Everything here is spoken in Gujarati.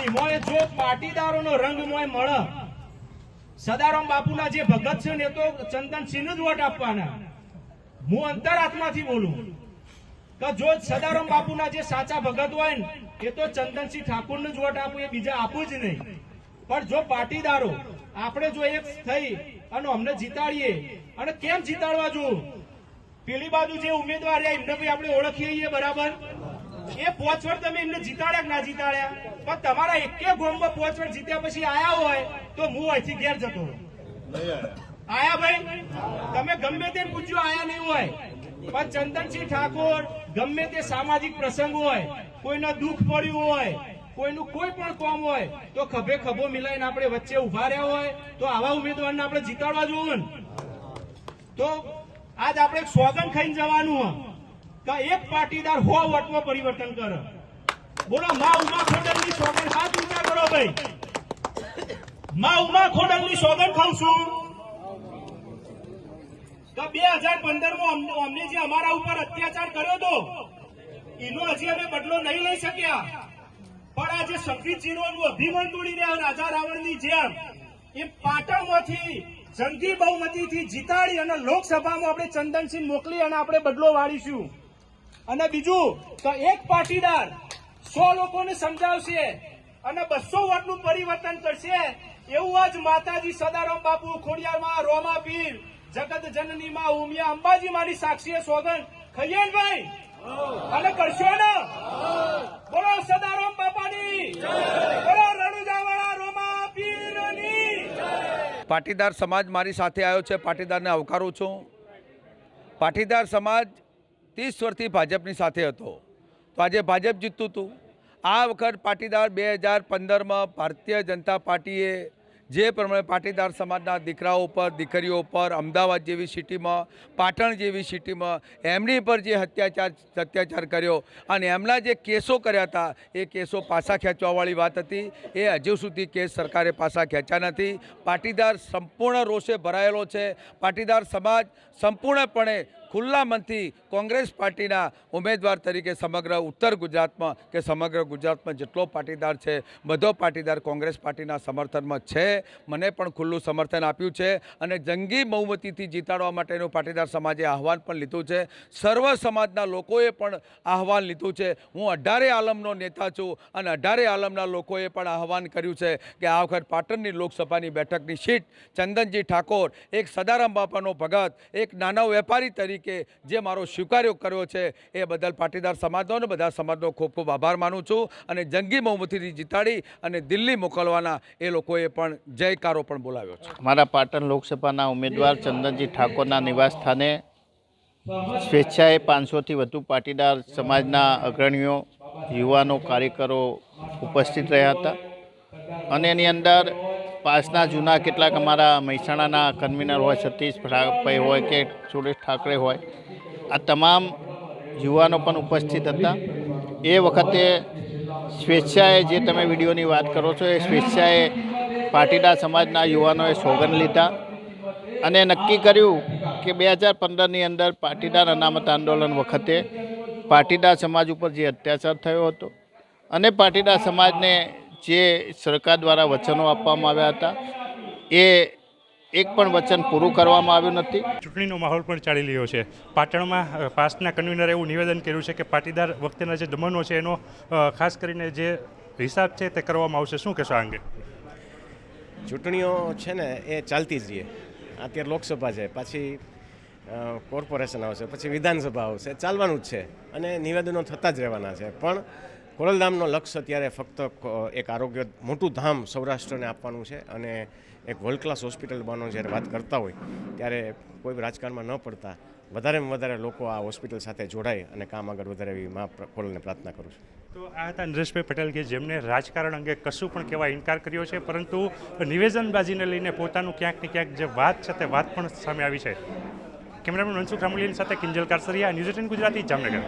અને મોય જો પાટીદારોનો રંગ મોય મળે, સદારામ બાપુના જે ભગત છે ને એ તો ચંદનસિંહને જ વોટ આપવાના. હું અંતરાત્માથી બોલું કે જો સદારામ બાપુના જે સાચા ભગત હોય ને એ તો ચંદનસિંહ ઠાકોરને જ વોટ આપું, એ બીજા આપું જ નહીં. પણ જો પાટીદારો આપણે જો એક થઈ અને અમને જીતાડીએ, અને કેમ જીતાડવા જોઉં, પેલી બાજુ જે ઉમેદવાર રહ્યા એમને ભાઈ આપણે ઓળખીએ બરાબર, એ 5 વર્ષ તમે એમને જીતાડ્યા કે ના જીતાડ્યા, પણ તમારા એકે ગોમમાં 5 વર્ષ જીત્યા પછી આયા હોય તો હું અહીંથી ઘેર જતો આયા ભાઈ, તમે ગમે તે પૂછ્યું આયા નહીં હોય. પણ ચંદનસિંહ ઠાકોર ગમે તે સામાજિક પ્રસંગ હોય, કોઈના દુઃખ પડ્યું હોય, કોઈનું કોઈ પણ કામ હોય તો ખભે ખભો મિલાઈને આપણે વચ્ચે ઉભા રહ્યા હોય તો આવા ઉમેદવારને આપણે જીતાડવા જોવું ને. તો આજ આપણે સોગંદ ખાઈને જવાનું કે એક પાટીદાર 100 વોટમાં પરિવર્તન કરે. બોલો મા ઉમા ખોડલની સોગંદ, હાથ ઊંચા કરો ભાઈ. મા ઉમા ખોડલની સોગંદ ખાઉં છું તો 2015માં અમને જે અમારા ઉપર અત્યાચાર કર્યો હતો એનો હજી અમે બદલો નહીં લઈ શક્યા. પણ આજે સંગીતજીનું અભિમાન તોડી રહ્યા રાજા રાવણની જેમ એ પાટણમાંથી જંગી બહુમતીથી જીતાડી અને લોકસભામાં આપણે ચંદનસિંહ મોકલી અને આપણે બદલો વાળીશું. અને બીજું તો એક પાટીદાર 100 લોકોને સમજાવશે અને 200 વોટનું પરિવર્તન કરશે. એવું આજ માતાજી સદારામ બાપુ, ખોડિયારમાં રોમા પીર, જગત જનની માં ઉમિયા અંબાજી મારી સાક્ષીએ સોગંદ ખાઈએ ને ભાઈ, અને કરશો ને. બોલો સદારામ બાપાની જય, બોલો રણુજાવાળા રોમા પીરની જય. પાટીદાર સમાજ મારી સાથે આવ્યો છે, પાટીદારને આવકારું છું. પાટીદાર સમાજ 30 વર્ષથી ભાજપની સાથે હતો, તો આજે ભાજપ જીતતું હતું. આ વખત પાટીદાર 2015માં ભારતીય જનતા પાર્ટીએ જે પ્રમાણે પાટીદાર સમાજના દીકરાઓ પર, દીકરીઓ પર, અમદાવાદ જેવી સિટીમાં, પાટણ જેવી સિટીમાં એમની પર જે અત્યાચાર કર્યો અને એમના જે કેસો કર્યા હતા એ કેસો પાછા ખેંચવાવાળી વાત હતી. એ હજુ સુધી કેસ સરકારે પાછા ખેંચ્યા નથી. પાટીદાર સંપૂર્ણ રોષે ભરાયેલો છે. પાટીદાર સમાજ સંપૂર્ણપણે ખુલ્લા મનથી કોંગ્રેસ પાર્ટીના ઉમેદવાર તરીકે સમગ્ર ઉત્તર ગુજરાતમાં કે સમગ્ર ગુજરાતમાં જેટલો પાટીદાર છે બધો પાટીદાર કોંગ્રેસ પાર્ટીના સમર્થનમાં છે. મને પણ ખુલ્લું સમર્થન આપ્યું છે અને જંગી બહુમતીથી જીતાડવા માટેનું પાટીદાર સમાજે આહવાન પણ લીધું છે. સર્વ સમાજના લોકોએ પણ આહવાન લીધું છે. હું 18 આલમનો નેતા છું અને 18 આલમના લોકોએ પણ આહવાન કર્યું છે કે આ વખત પાટણની લોકસભાની બેઠકની સીટ ચંદનજી ઠાકોર, એક સદારામ બાપાનો ભગત, એક નાનો વેપારી તરીકે કે જે મારો સ્વીકાર્યો કર્યો છે એ બદલ પાટીદાર સમાજનો અને બધા સમાજનો ખૂબ ખૂબ આભાર માનું છું. અને જંગી બહુમતીથી જીતાડી અને દિલ્હી મોકલવાના એ લોકોએ પણ જયકારો પણ બોલાવ્યો છે. અમારા પાટણ લોકસભાના ઉમેદવાર ચંદનજી ઠાકોરના નિવાસ સ્થાને સ્વેચ્છાએ 500થી વધુ પાટીદાર સમાજના અગ્રણીઓ, યુવાનો, કાર્યકરો ઉપસ્થિત રહ્યા હતા. અને એની અંદર પાસના જૂના કેટલાક અમારા મહેસાણાના કન્વીનર હોય, સતીશભાઈ હોય કે સુરેશ ઠાકરે હોય, આ તમામ યુવાનો પણ ઉપસ્થિત હતા. એ વખતે સ્વેચ્છાએ, જે તમે વિડીયોની વાત કરો છો, એ સ્વેચ્છાએ પાટીદાર સમાજના યુવાનોએ સોગંદ લીધા અને નક્કી કર્યું કે 2015ની અંદર પાટીદાર અનામત આંદોલન વખતે પાટીદાર સમાજ ઉપર જે અત્યાચાર થયો હતો અને પાટીદાર સમાજને જે સરકાર દ્વારા વચનો આપવામાં આવ્યા હતા એ એક પણ વચન પૂરું કરવામાં આવ્યું નથી. ચૂંટણીનો માહોલ પણ ચાલી રહ્યો છે. પાટણમાં પાસના કન્વીનરે એવું નિવેદન કર્યું છે કે પાટીદાર વખતેના જે દમનો છે એનો ખાસ કરીને જે હિસાબ છે તે કરવામાં આવશે. શું કહેશો આ અંગે? ચૂંટણીઓ છે ને એ ચાલતી જ રહીએ. અત્યારે લોકસભા છે, પછી કોર્પોરેશન આવશે, પછી વિધાનસભા આવશે, ચાલવાનું જ છે અને નિવેદનો થતા જ રહેવાના છે. પણ ખોડલધામનો લક્ષ્ય અત્યારે ફક્ત એક આરોગ્ય મોટું ધામ સૌરાષ્ટ્રને આપવાનું છે અને એક વર્લ્ડ ક્લાસ હોસ્પિટલ બનવાનું જ્યારે વાત કરતા હોય ત્યારે કોઈ રાજકારણમાં ન પડતા વધારેમાં વધારે લોકો આ હોસ્પિટલ સાથે જોડાય અને કામ આગળ વધારે એવી મા ખોડલને પ્રાર્થના કરું છું. તો આ હતા નરેશભાઈ પટેલ કે જેમને રાજકારણ અંગે કશું પણ કહેવા ઇનકાર કર્યો છે, પરંતુ નિવેદનબાજીને લઈને પોતાનું ક્યાંક ને ક્યાંક જે વાત છે તે વાત પણ સામે આવી છે. કેમેરામેન મનસુખ રામલિયા સાથે કિંજલ કારસરિયા, ન્યૂઝ 18 ગુજરાતી, જામનગર.